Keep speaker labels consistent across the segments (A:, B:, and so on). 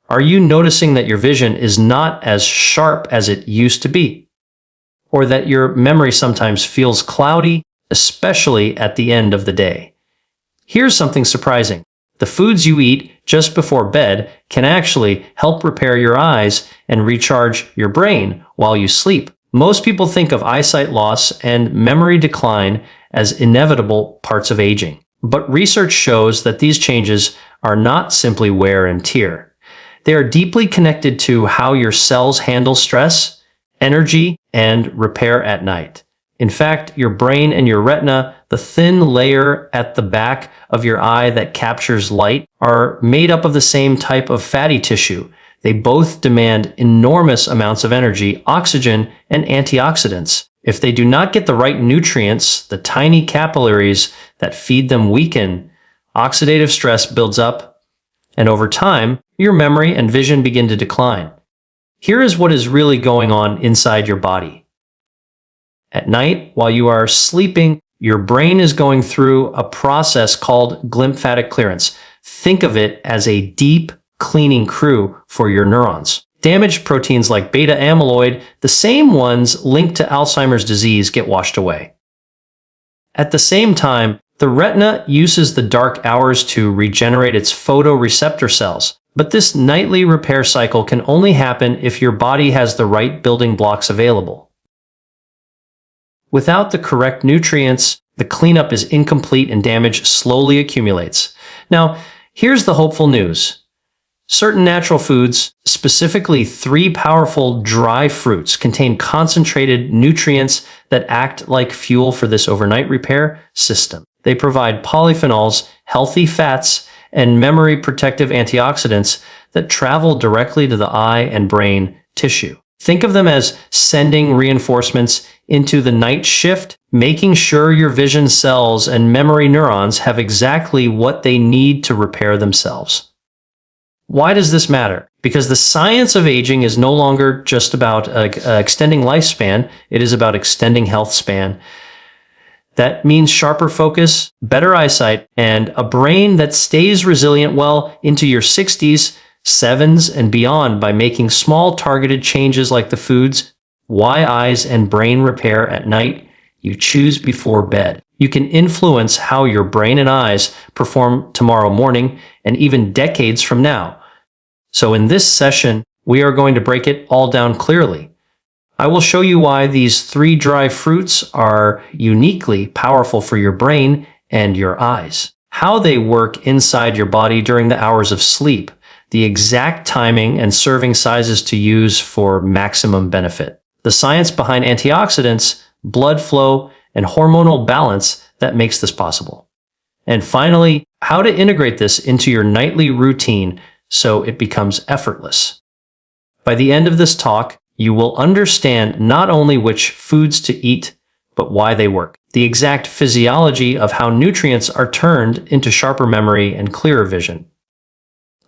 A: Are you noticing that your vision is not as sharp as it used to be? Or that your memory sometimes feels cloudy, especially at the end of the day? Here's something surprising. The foods you eat just before bed can actually help repair your eyes and recharge your brain while you sleep. Most people think of eyesight loss and memory decline as inevitable parts of aging. But research shows that these changes are not simply wear and tear. They are deeply connected to how your cells handle stress, energy, and repair at night. In fact, your brain and your retina, the thin layer at the back of your eye that captures light, are made up of the same type of fatty tissue. They both demand enormous amounts of energy, oxygen, and antioxidants. If they do not get the right nutrients, the tiny capillaries that feed them weaken, oxidative stress builds up, and over time, your memory and vision begin to decline. Here is what is really going on inside your body. At night, while you are sleeping, your brain is going through a process called glymphatic clearance. Think of it as a deep cleaning crew for your neurons. Damaged proteins like beta amyloid, the same ones linked to Alzheimer's disease, get washed away. At the same time, the retina uses the dark hours to regenerate its photoreceptor cells. But this nightly repair cycle can only happen if your body has the right building blocks available. Without the correct nutrients, the cleanup is incomplete and damage slowly accumulates. Now, here's the hopeful news. Certain natural foods, specifically 3 powerful dry fruits, contain concentrated nutrients that act like fuel for this overnight repair system. They provide polyphenols, healthy fats, and memory protective antioxidants that travel directly to the eye and brain tissue. Think of them as sending reinforcements into the night shift, making sure your vision cells and memory neurons have exactly what they need to repair themselves. Why does this matter? Because the science of aging is no longer just about extending lifespan, it is about extending health span. That means sharper focus, better eyesight, and a brain that stays resilient well into your 60s, 7s, and beyond by making small targeted changes like the foods, why eyes and brain repair at night you choose before bed. You can influence how your brain and eyes perform tomorrow morning and even decades from now. So in this session, we are going to break it all down clearly. I will show you why these 3 dry fruits are uniquely powerful for your brain and your eyes, how they work inside your body during the hours of sleep, the exact timing and serving sizes to use for maximum benefit, the science behind antioxidants, blood flow, and hormonal balance that makes this possible. And finally, how to integrate this into your nightly routine so it becomes effortless. By the end of this talk, you will understand not only which foods to eat, but why they work, the exact physiology of how nutrients are turned into sharper memory and clearer vision.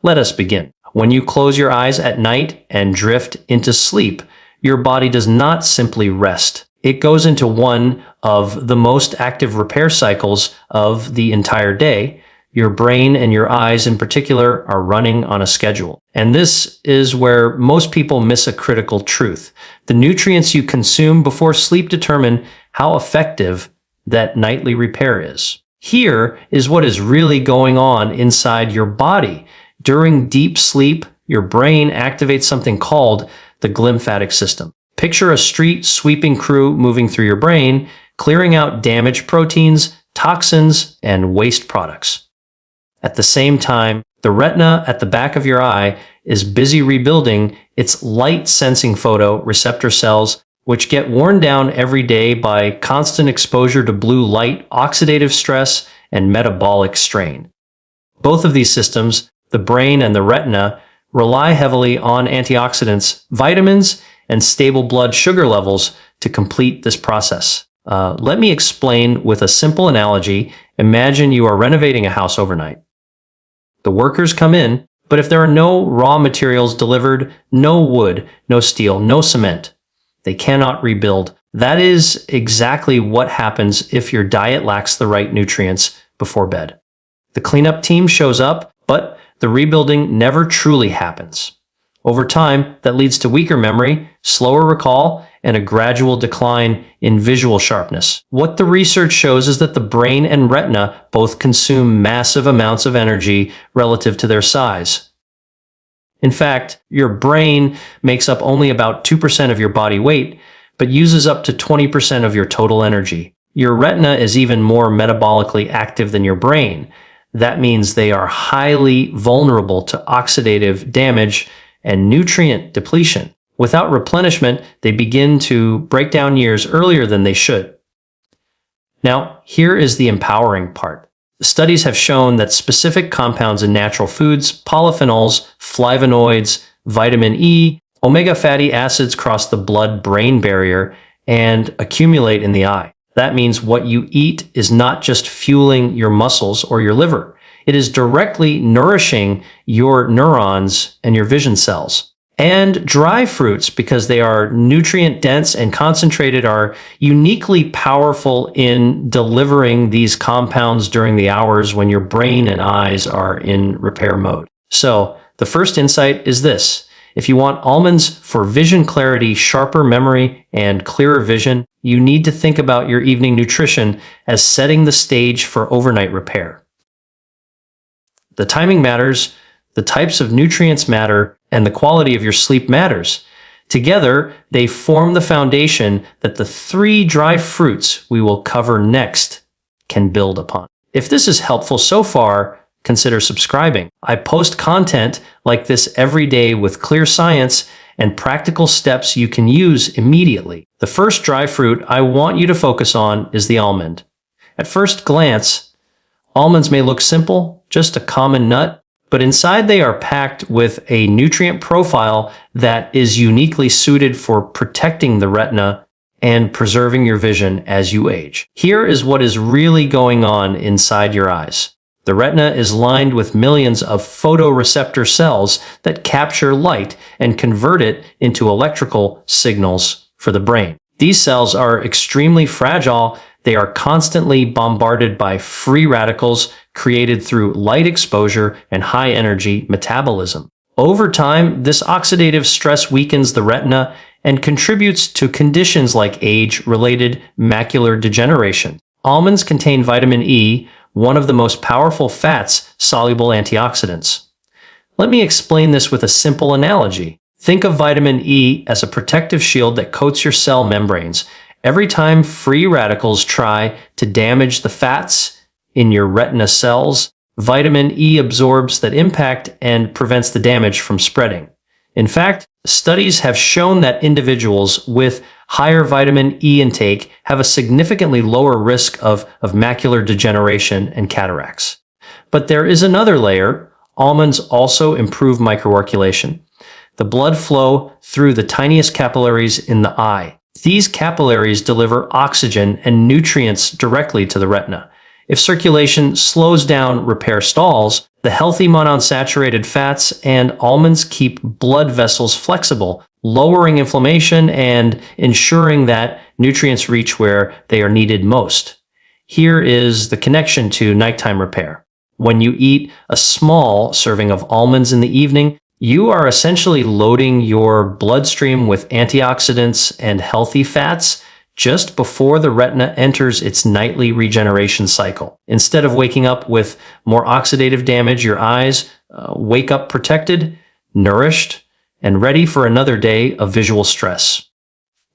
A: Let us begin. When you close your eyes at night and drift into sleep, your body does not simply rest. It goes into one of the most active repair cycles of the entire day. Your brain and your eyes in particular are running on a schedule. And this is where most people miss a critical truth. The nutrients you consume before sleep determine how effective that nightly repair is. Here is what is really going on inside your body. During deep sleep, your brain activates something called the glymphatic system. Picture a street sweeping crew moving through your brain, clearing out damaged proteins, toxins, and waste products. At the same time, the retina at the back of your eye is busy rebuilding its light-sensing photoreceptor cells, which get worn down every day by constant exposure to blue light, oxidative stress, and metabolic strain. Both of these systems, the brain and the retina, rely heavily on antioxidants, vitamins, and stable blood sugar levels to complete this process. Let me explain with a simple analogy. Imagine you are renovating a house overnight. The workers come in, but if there are no raw materials delivered, no wood, no steel, no cement, they cannot rebuild. That is exactly what happens if your diet lacks the right nutrients before bed. The cleanup team shows up, but the rebuilding never truly happens. Over time, that leads to weaker memory, slower recall, and a gradual decline in visual sharpness. What the research shows is that the brain and retina both consume massive amounts of energy relative to their size. In fact, your brain makes up only about 2% of your body weight, but uses up to 20% of your total energy. Your retina is even more metabolically active than your brain. That means they are highly vulnerable to oxidative damage and nutrient depletion. Without replenishment, they begin to break down years earlier than they should. Now, here is the empowering part. Studies have shown that specific compounds in natural foods, polyphenols, flavonoids, vitamin E, omega fatty acids cross the blood-brain barrier and accumulate in the eye. That means what you eat is not just fueling your muscles or your liver. It is directly nourishing your neurons and your vision cells. And dry fruits, because they are nutrient dense and concentrated, are uniquely powerful in delivering these compounds during the hours when your brain and eyes are in repair mode. So the first insight is this. If you want almonds for vision clarity, sharper memory, and clearer vision, you need to think about your evening nutrition as setting the stage for overnight repair. The timing matters, the types of nutrients matter, and the quality of your sleep matters. Together, they form the foundation that the 3 dry fruits we will cover next can build upon. If this is helpful so far, consider subscribing. I post content like this every day with clear science and practical steps you can use immediately. The first dry fruit I want you to focus on is the almond. At first glance, almonds may look simple, just a common nut, but inside they are packed with a nutrient profile that is uniquely suited for protecting the retina and preserving your vision as you age. Here is what is really going on inside your eyes. The retina is lined with millions of photoreceptor cells that capture light and convert it into electrical signals for the brain. These cells are extremely fragile. They are constantly bombarded by free radicals created through light exposure and high energy metabolism. Over time, this oxidative stress weakens the retina and contributes to conditions like age-related macular degeneration. Almonds contain vitamin E, one of the most powerful fats soluble antioxidants. Let me explain this with a simple analogy. Think of vitamin E as a protective shield that coats your cell membranes. Every time free radicals try to damage the fats in your retina cells, vitamin E absorbs that impact and prevents the damage from spreading. In fact, studies have shown that individuals with higher vitamin E intake have a significantly lower risk of macular degeneration and cataracts. But there is another layer. Almonds also improve microarticulation, the blood flow through the tiniest capillaries in the eye. These capillaries deliver oxygen and nutrients directly to the retina. If circulation slows down, repair stalls, the healthy monounsaturated fats and almonds keep blood vessels flexible, lowering inflammation and ensuring that nutrients reach where they are needed most. Here is the connection to nighttime repair. When you eat a small serving of almonds in the evening, you are essentially loading your bloodstream with antioxidants and healthy fats just before the retina enters its nightly regeneration cycle. Instead of waking up with more oxidative damage, your eyes wake up protected, nourished, and ready for another day of visual stress.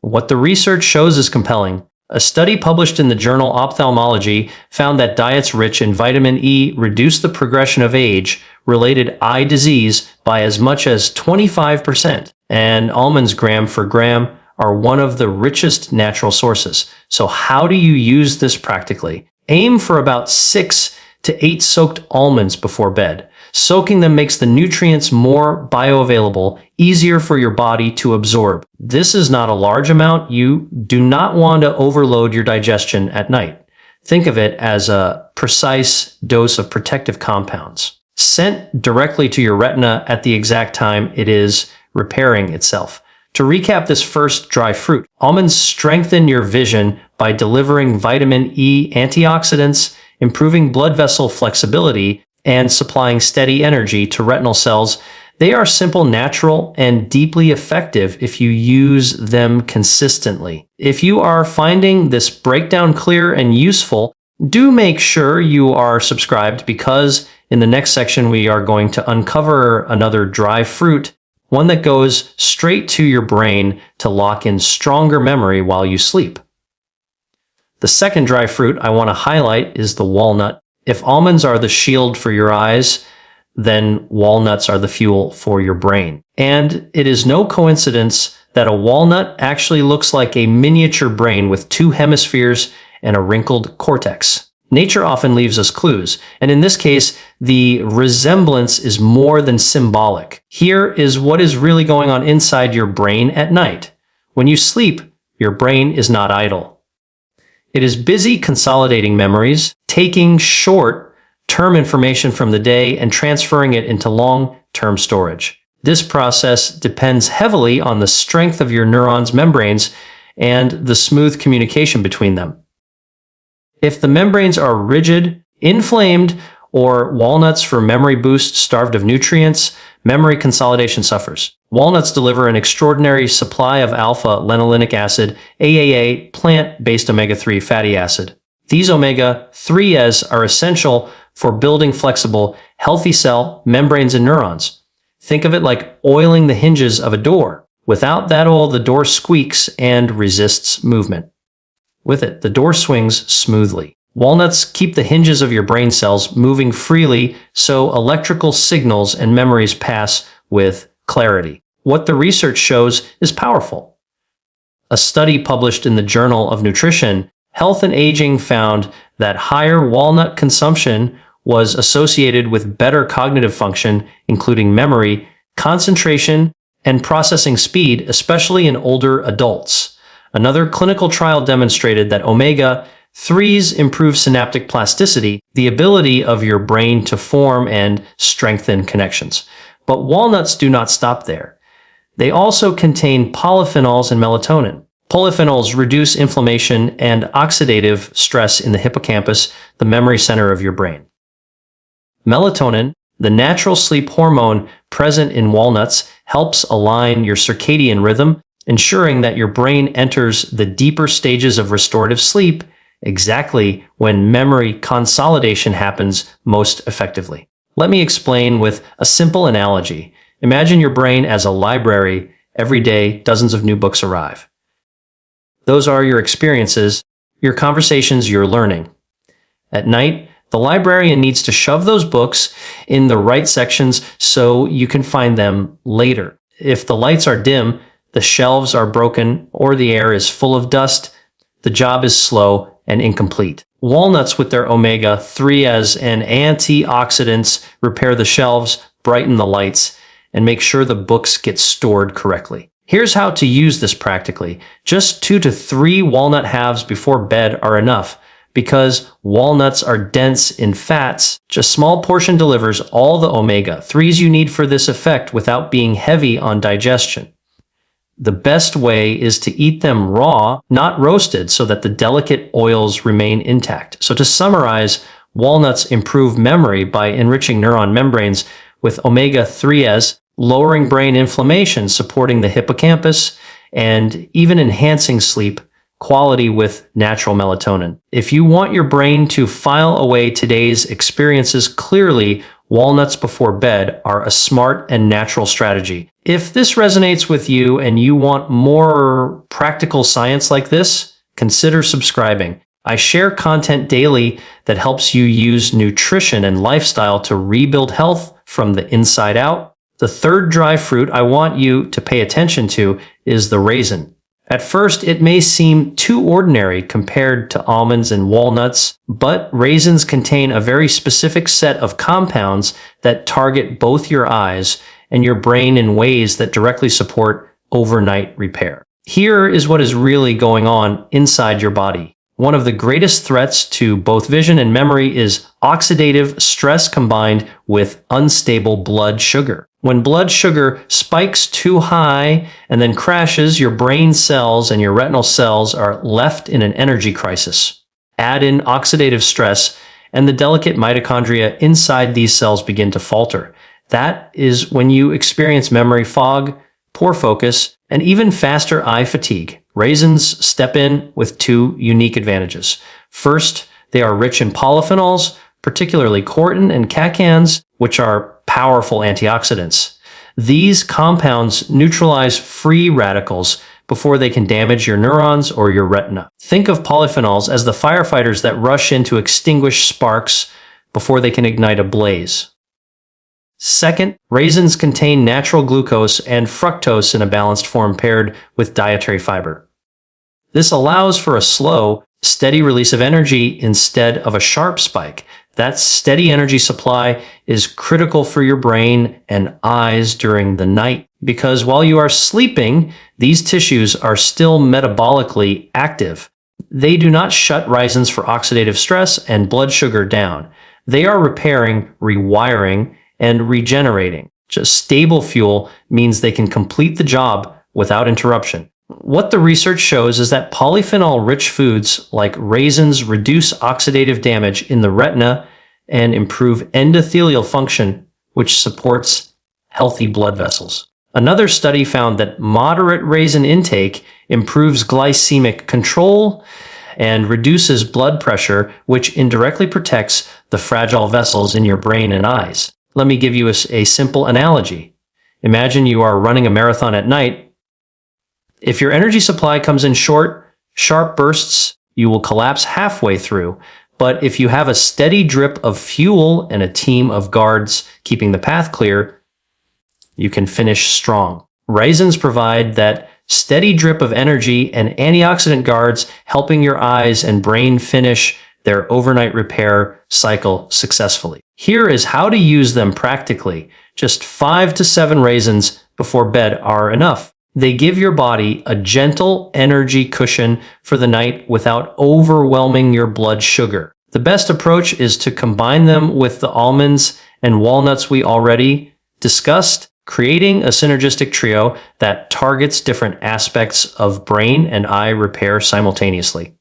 A: What the research shows is compelling. A study published in the journal Ophthalmology found that diets rich in vitamin E reduce the progression of age-related eye disease by as much as 25%, and almonds gram for gram are one of the richest natural sources. So how do you use this practically? Aim for about 6 to 8 soaked almonds before bed. Soaking them makes the nutrients more bioavailable, easier for your body to absorb. This is not a large amount. You do not want to overload your digestion at night. Think of it as a precise dose of protective compounds, sent directly to your retina at the exact time it is repairing itself. To recap this first dry fruit, almonds strengthen your vision by delivering vitamin E antioxidants, improving blood vessel flexibility, and supplying steady energy to retinal cells. They are simple, natural, and deeply effective if you use them consistently. If you are finding this breakdown clear and useful, do make sure you are subscribed, because in the next section we are going to uncover another dry fruit, one that goes straight to your brain to lock in stronger memory while you sleep. The second dry fruit I want to highlight is the walnut. If almonds are the shield for your eyes, then walnuts are the fuel for your brain. And it is no coincidence that a walnut actually looks like a miniature brain with two hemispheres and a wrinkled cortex. Nature often leaves us clues, and in this case, the resemblance is more than symbolic. Here is what is really going on inside your brain at night. When you sleep, your brain is not idle. It is busy consolidating memories, taking short-term information from the day and transferring it into long-term storage. This process depends heavily on the strength of your neurons' membranes and the smooth communication between them. If the membranes are rigid, inflamed, or walnuts for memory boost starved of nutrients, memory consolidation suffers. Walnuts deliver an extraordinary supply of alpha-linolenic acid, AAA, plant-based omega-3 fatty acid. These omega-3s are essential for building flexible, healthy cell membranes and neurons. Think of it like oiling the hinges of a door. Without that oil, the door squeaks and resists movement. With it, the door swings smoothly. Walnuts keep the hinges of your brain cells moving freely so electrical signals and memories pass with clarity. What the research shows is powerful. A study published in the Journal of Nutrition, Health and Aging found that higher walnut consumption was associated with better cognitive function, including memory, concentration, and processing speed, especially in older adults. Another clinical trial demonstrated that omega-3s improve synaptic plasticity, the ability of your brain to form and strengthen connections. But walnuts do not stop there. They also contain polyphenols and melatonin. Polyphenols reduce inflammation and oxidative stress in the hippocampus, the memory center of your brain. Melatonin, the natural sleep hormone present in walnuts, helps align your circadian rhythm, ensuring that your brain enters the deeper stages of restorative sleep exactly when memory consolidation happens most effectively. Let me explain with a simple analogy. Imagine your brain as a library. Every day, dozens of new books arrive. Those are your experiences, your conversations, your learning. At night, the librarian needs to shove those books in the right sections so you can find them later. If the lights are dim, the shelves are broken, or the air is full of dust, the job is slow and incomplete. Walnuts with their omega-3s and antioxidants repair the shelves, brighten the lights, and make sure the books get stored correctly. Here's how to use this practically. Just 2 to 3 walnut halves before bed are enough. Because walnuts are dense in fats, just a small portion delivers all the omega-3s you need for this effect without being heavy on digestion. The best way is to eat them raw, not roasted, so that the delicate oils remain intact. So to summarize, walnuts improve memory by enriching neuron membranes with omega-3s, lowering brain inflammation, supporting the hippocampus, and even enhancing sleep quality with natural melatonin. If you want your brain to file away today's experiences clearly, walnuts before bed are a smart and natural strategy. If this resonates with you and you want more practical science like this, consider subscribing. I share content daily that helps you use nutrition and lifestyle to rebuild health from the inside out. The third dry fruit I want you to pay attention to is the raisin. At first, it may seem too ordinary compared to almonds and walnuts, but raisins contain a very specific set of compounds that target both your eyes and your brain in ways that directly support overnight repair. Here is what is really going on inside your body. One of the greatest threats to both vision and memory is oxidative stress combined with unstable blood sugar. When blood sugar spikes too high and then crashes, your brain cells and your retinal cells are left in an energy crisis. Add in oxidative stress, and the delicate mitochondria inside these cells begin to falter. That is when you experience memory fog, poor focus, and even faster eye fatigue. Raisins step in with two unique advantages. First, they are rich in polyphenols, particularly cortin and catechins, which are powerful antioxidants. These compounds neutralize free radicals before they can damage your neurons or your retina. Think of polyphenols as the firefighters that rush in to extinguish sparks before they can ignite a blaze. Second, raisins contain natural glucose and fructose in a balanced form paired with dietary fiber. This allows for a slow, steady release of energy instead of a sharp spike. That steady energy supply is critical for your brain and eyes during the night, because while you are sleeping, these tissues are still metabolically active. They do not shut raisins for oxidative stress and blood sugar down. They are repairing, rewiring, and regenerating. Just stable fuel means they can complete the job without interruption. What the research shows is that polyphenol-rich foods like raisins reduce oxidative damage in the retina and improve endothelial function, which supports healthy blood vessels. Another study found that moderate raisin intake improves glycemic control and reduces blood pressure, which indirectly protects the fragile vessels in your brain and eyes. Let me give you a simple analogy. Imagine you are running a marathon at night. If your energy supply comes in short, sharp bursts, you will collapse halfway through. But if you have a steady drip of fuel and a team of guards keeping the path clear, you can finish strong. Raisins provide that steady drip of energy and antioxidant guards, helping your eyes and brain finish their overnight repair cycle successfully. Here is how to use them practically. Just 5 to 7 raisins before bed are enough. They give your body a gentle energy cushion for the night without overwhelming your blood sugar. The best approach is to combine them with the almonds and walnuts we already discussed, creating a synergistic trio that targets different aspects of brain and eye repair simultaneously.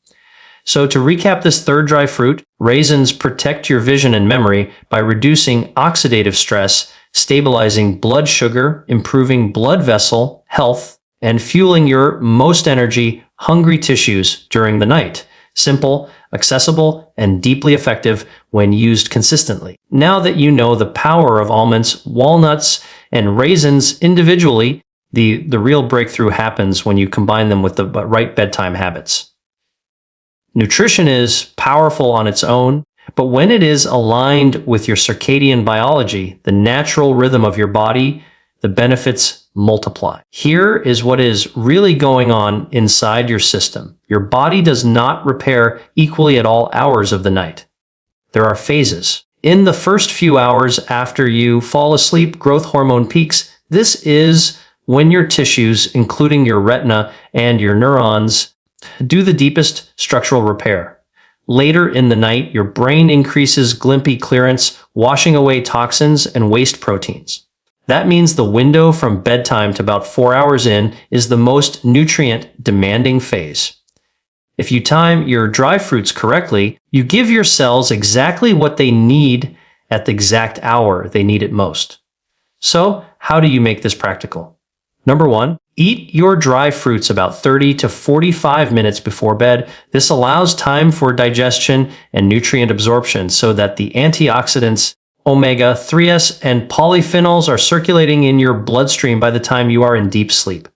A: So to recap this third dry fruit, raisins protect your vision and memory by reducing oxidative stress, stabilizing blood sugar, improving blood vessel health, and fueling your most energy hungry tissues during the night. Simple, accessible, and deeply effective when used consistently. Now that you know the power of almonds, walnuts, and raisins individually, the real breakthrough happens when you combine them with the right bedtime habits. Nutrition is powerful on its own, but when it is aligned with your circadian biology, the natural rhythm of your body, the benefits multiply. Here is what is really going on inside your system. Your body does not repair equally at all hours of the night. There are phases. In the first few hours after you fall asleep, growth hormone peaks. This is when your tissues, including your retina and your neurons, do the deepest structural repair. Later in the night, your brain increases GLMP clearance, washing away toxins and waste proteins. That means the window from bedtime to about 4 hours in is the most nutrient-demanding phase. If you time your dry fruits correctly, you give your cells exactly what they need at the exact hour they need it most. So, how do you make this practical? Number 1, eat your dry fruits about 30 to 45 minutes before bed. This allows time for digestion and nutrient absorption so that the antioxidants, omega-3s, and polyphenols are circulating in your bloodstream by the time you are in deep sleep.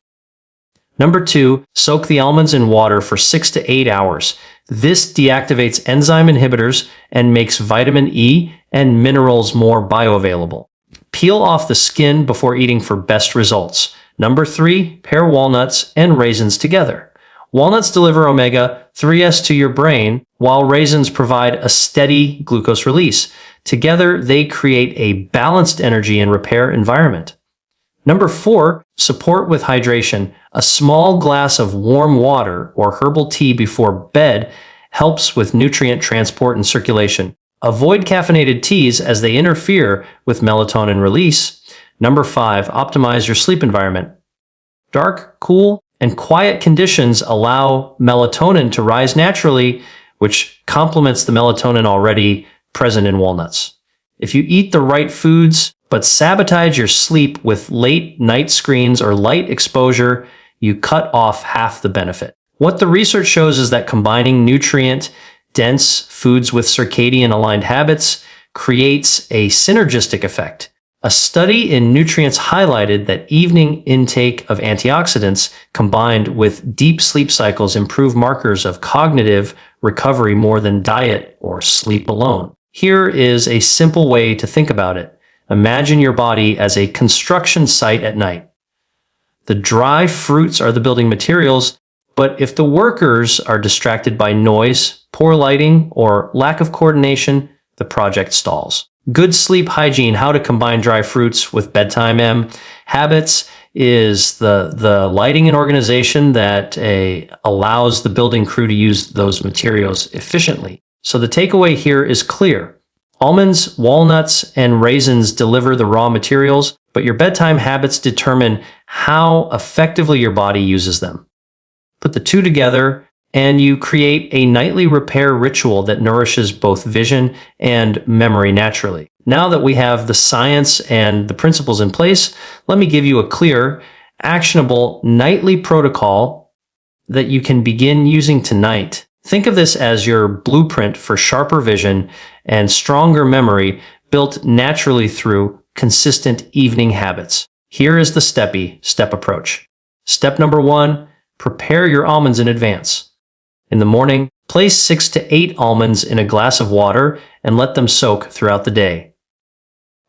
A: Number 2, soak the almonds in water for 6 to 8 hours. This deactivates enzyme inhibitors and makes vitamin E and minerals more bioavailable. Peel off the skin before eating for best results. Number 3, pair walnuts and raisins together. Walnuts deliver omega-3s to your brain, while raisins provide a steady glucose release. Together, they create a balanced energy and repair environment. Number 4, support with hydration. A small glass of warm water or herbal tea before bed helps with nutrient transport and circulation. Avoid caffeinated teas as they interfere with melatonin release. Number 5, optimize your sleep environment. Dark, cool, and quiet conditions allow melatonin to rise naturally, which complements the melatonin already present in walnuts. If you eat the right foods, but sabotage your sleep with late night screens or light exposure, you cut off half the benefit. What the research shows is that combining nutrient-dense foods with circadian-aligned habits creates a synergistic effect. A study in nutrients highlighted that evening intake of antioxidants combined with deep sleep cycles improve markers of cognitive recovery more than diet or sleep alone. Here is a simple way to think about it. Imagine your body as a construction site at night. The dry fruits are the building materials, but if the workers are distracted by noise, poor lighting, or lack of coordination, the project stalls. Good sleep hygiene, how to combine dry fruits with bedtime habits, is the lighting and organization that allows the building crew to use those materials efficiently. So the takeaway here is clear. Almonds, walnuts, and raisins deliver the raw materials, but your bedtime habits determine how effectively your body uses them. Put the two together, and you create a nightly repair ritual that nourishes both vision and memory naturally. Now that we have the science and the principles in place, let me give you a clear, actionable nightly protocol that you can begin using tonight. Think of this as your blueprint for sharper vision and stronger memory built naturally through consistent evening habits. Here is the step approach. Step number 1, prepare your almonds in advance. In the morning, place 6 to 8 almonds in a glass of water and let them soak throughout the day.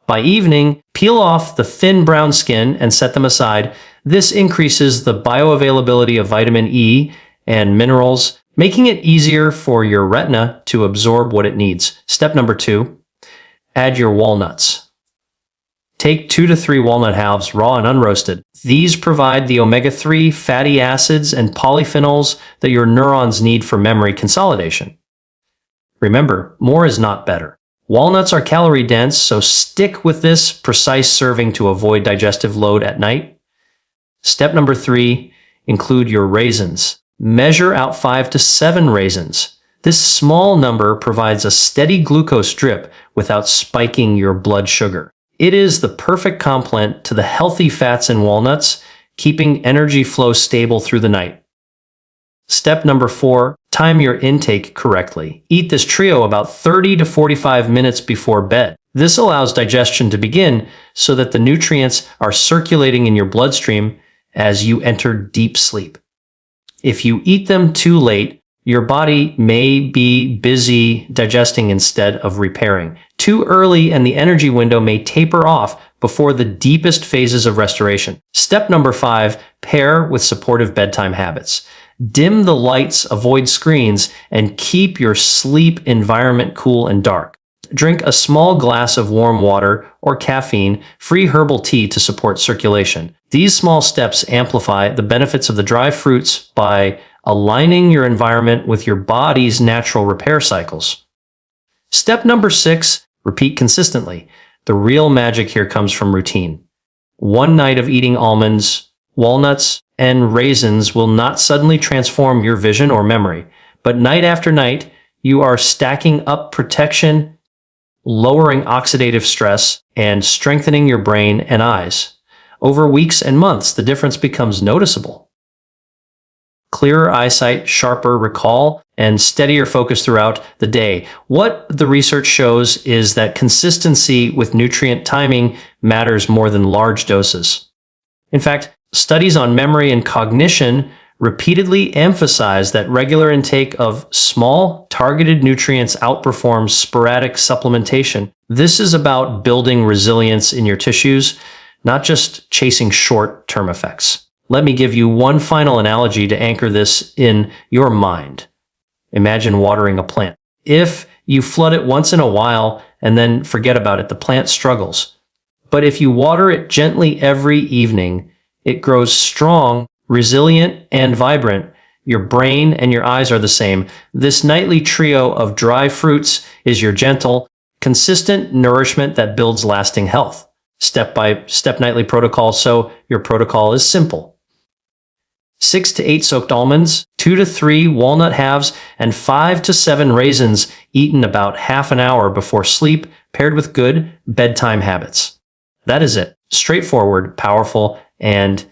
A: By evening, peel off the thin brown skin and set them aside. This increases the bioavailability of vitamin E and minerals, making it easier for your retina to absorb what it needs. Step number 2, add your walnuts. Take 2 to 3 walnut halves, raw and unroasted. These provide the omega-3 fatty acids and polyphenols that your neurons need for memory consolidation. Remember, more is not better. Walnuts are calorie dense, so stick with this precise serving to avoid digestive load at night. Step number 3, include your raisins. Measure out 5 to 7 raisins. This small number provides a steady glucose drip without spiking your blood sugar. It is the perfect complement to the healthy fats in walnuts, keeping energy flow stable through the night. Step number 4, time your intake correctly. Eat this trio about 30 to 45 minutes before bed. This allows digestion to begin so that the nutrients are circulating in your bloodstream as you enter deep sleep. If you eat them too late, your body may be busy digesting instead of repairing. Too early and the energy window may taper off before the deepest phases of restoration. Step number 5, pair with supportive bedtime habits. Dim the lights, avoid screens, and keep your sleep environment cool and dark. Drink a small glass of warm water or caffeine-free herbal tea to support circulation. These small steps amplify the benefits of the dry fruits by aligning your environment with your body's natural repair cycles. Step number 6, repeat consistently. The real magic here comes from routine. One night of eating almonds, walnuts, and raisins will not suddenly transform your vision or memory, but night after night, you are stacking up protection, lowering oxidative stress, and strengthening your brain and eyes. Over weeks and months, the difference becomes noticeable. Clearer eyesight, sharper recall, and steadier focus throughout the day. What the research shows is that consistency with nutrient timing matters more than large doses. In fact, studies on memory and cognition repeatedly emphasize that regular intake of small, targeted nutrients outperforms sporadic supplementation. This is about building resilience in your tissues, not just chasing short-term effects. Let me give you one final analogy to anchor this in your mind. Imagine watering a plant. If you flood it once in a while and then forget about it, the plant struggles. But if you water it gently every evening, it grows strong, resilient, and vibrant. Your brain and your eyes are the same. This nightly trio of dry fruits is your gentle, consistent nourishment that builds lasting health. Step-by-step nightly protocol, so your protocol is simple. 6 to 8 soaked almonds, 2 to 3 walnut halves, and 5 to 7 raisins eaten about half an hour before sleep, paired with good bedtime habits. That is it. Straightforward, powerful, and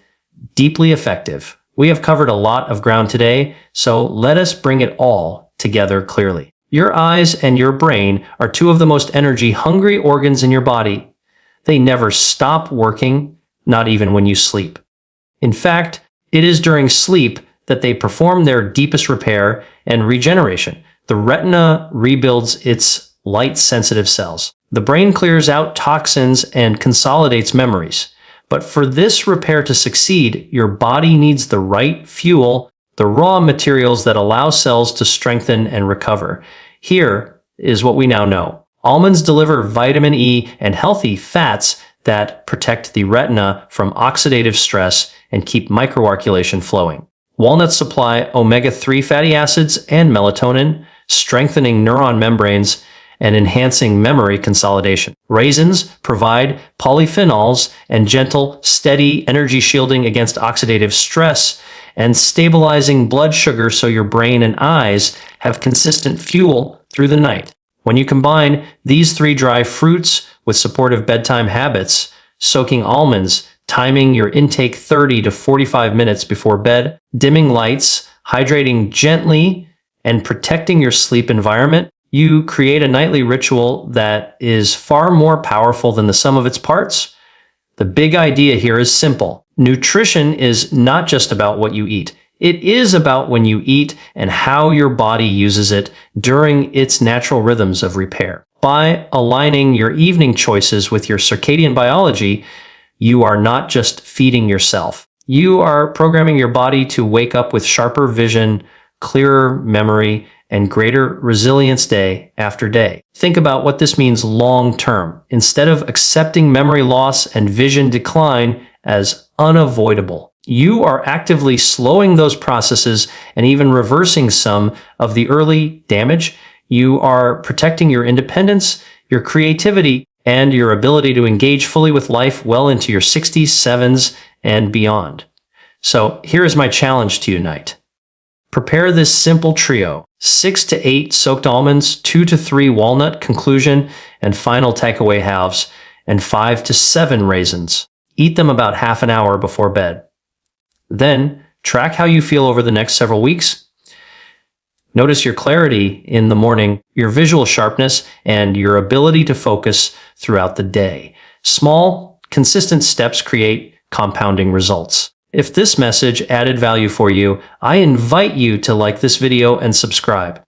A: deeply effective. We have covered a lot of ground today, so let us bring it all together clearly. Your eyes and your brain are two of the most energy-hungry organs in your body. They never stop working, not even when you sleep. In fact, it is during sleep that they perform their deepest repair and regeneration. The retina rebuilds its light-sensitive cells. The brain clears out toxins and consolidates memories. But for this repair to succeed, your body needs the right fuel, the raw materials that allow cells to strengthen and recover. Here is what we now know. Almonds deliver vitamin E and healthy fats that protect the retina from oxidative stress and keep microarticulation flowing. Walnuts supply omega-3 fatty acids and melatonin, strengthening neuron membranes and enhancing memory consolidation. Raisins provide polyphenols and gentle, steady energy shielding against oxidative stress and stabilizing blood sugar so your brain and eyes have consistent fuel through the night. When you combine these three dry fruits with supportive bedtime habits, soaking almonds, timing your intake 30 to 45 minutes before bed, dimming lights, hydrating gently, and protecting your sleep environment, you create a nightly ritual that is far more powerful than the sum of its parts. The big idea here is simple. Nutrition is not just about what you eat. It is about when you eat and how your body uses it during its natural rhythms of repair. By aligning your evening choices with your circadian biology, you are not just feeding yourself. You are programming your body to wake up with sharper vision, clearer memory, and greater resilience day after day. Think about what this means long term. Instead of accepting memory loss and vision decline as unavoidable, you are actively slowing those processes and even reversing some of the early damage. You are protecting your independence, your creativity, and your ability to engage fully with life well into your 60s, 70s, and beyond. So here is my challenge to you tonight. Prepare this simple trio: 6 to 8 soaked almonds, 2 to 3 walnut conclusion and final takeaway halves, and 5 to 7 raisins. Eat them about half an hour before bed. Then track how you feel over the next several weeks. Notice your clarity in the morning, your visual sharpness, and your ability to focus throughout the day. Small, consistent steps create compounding results. If this message added value for you, I invite you to like this video and subscribe.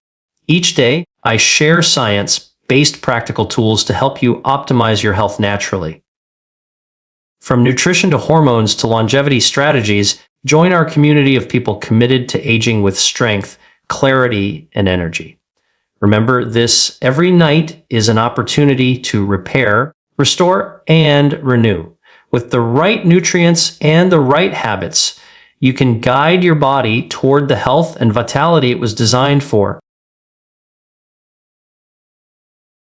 A: Each day, I share science-based practical tools to help you optimize your health naturally. From nutrition to hormones to longevity strategies, join our community of people committed to aging with strength, clarity, and energy. Remember, this every night is an opportunity to repair, restore, and renew. With the right nutrients and the right habits, you can guide your body toward the health and vitality it was designed for.